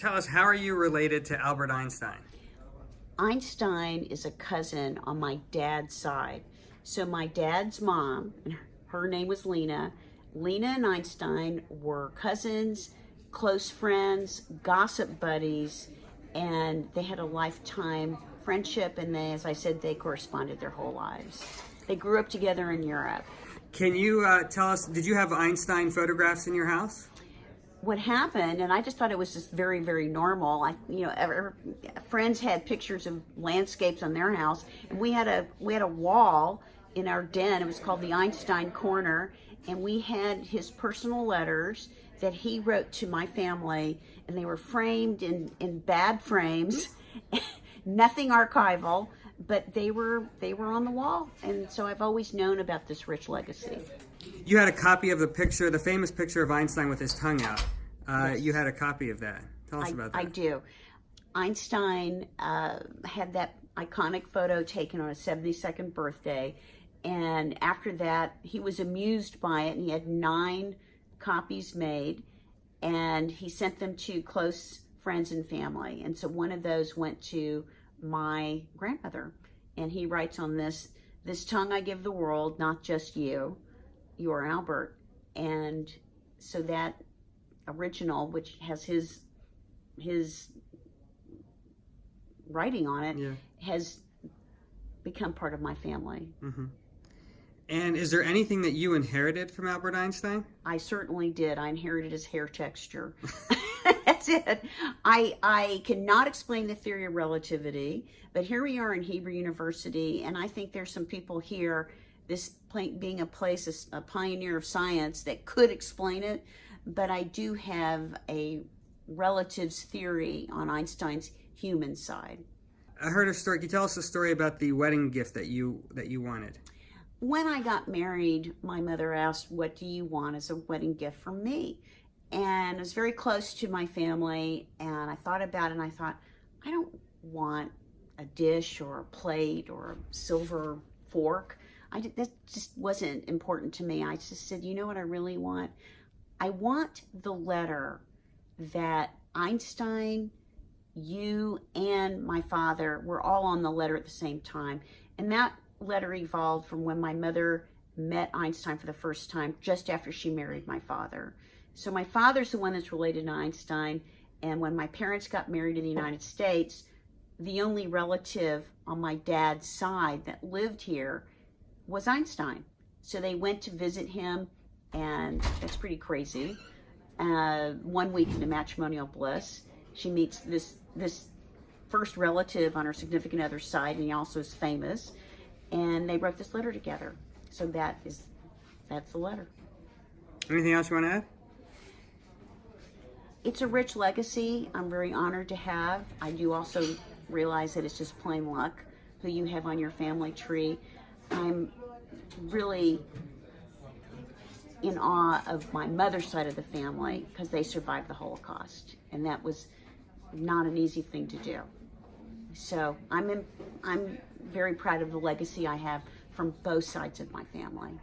tell us, how are you related to Albert Einstein? Einstein is a cousin on my dad's side. So my dad's mom, and her name was Lena. Lena and Einstein were cousins, close friends, gossip buddies, and they had a lifetime friendship, and they, as I said, they corresponded their whole lives. They grew up together in Europe. Can you tell us, did you have Einstein photographs in your house? What happened, and I just thought it was just very, very normal. Friends had pictures of landscapes on their house, and we had a wall in our den. It was called the Einstein Corner, and we had his personal letters that he wrote to my family, and they were framed in bad frames, nothing archival, but they were on the wall, and so I've always known about this rich legacy. You had a copy of the picture, the famous picture of Einstein with his tongue out. Yes. You had a copy of that. Tell us about that. I do. Einstein had that iconic photo taken on his 72nd birthday, and after that, he was amused by it, and he had 9 copies made, and he sent them to close friends and family. And so one of those went to my grandmother, and he writes on this tongue I give the world, not just you. You are Albert. And so that original, which has his writing on it, Yeah. has become part of my family. Mm-hmm. And is there anything that you inherited from Albert Einstein? I certainly did. I inherited his hair texture. That's it. I cannot explain the theory of relativity, but here we are in Hebrew University, and I think there's some people here, this being a place, a pioneer of science, that could explain it, but I do have a relatives theory on Einstein's human side. I heard a story. Can you tell us a story about the wedding gift that you wanted? When I got married, my mother asked, "What do you want as a wedding gift from me?" And it was very close to my family, and I thought about it, and I thought, I don't want a dish or a plate or a silver fork. That just wasn't important to me. I just said, you know what I really want? I want the letter that Einstein, you, and my father were all on the letter at the same time. And that letter evolved from when my mother met Einstein for the first time, just after she married my father. So my father's the one that's related to Einstein, and when my parents got married in the United States, the only relative on my dad's side that lived here was Einstein. So they went to visit him, and it's pretty crazy. 1 week into matrimonial bliss, she meets this first relative on her significant other's side, and he also is famous, and they wrote this letter together. So that's the letter. Anything else you want to add? It's a rich legacy I'm very honored to have. I do also realize that it's just plain luck who you have on your family tree. I'm really in awe of my mother's side of the family because they survived the Holocaust, and that was not an easy thing to do. So I'm very proud of the legacy I have from both sides of my family.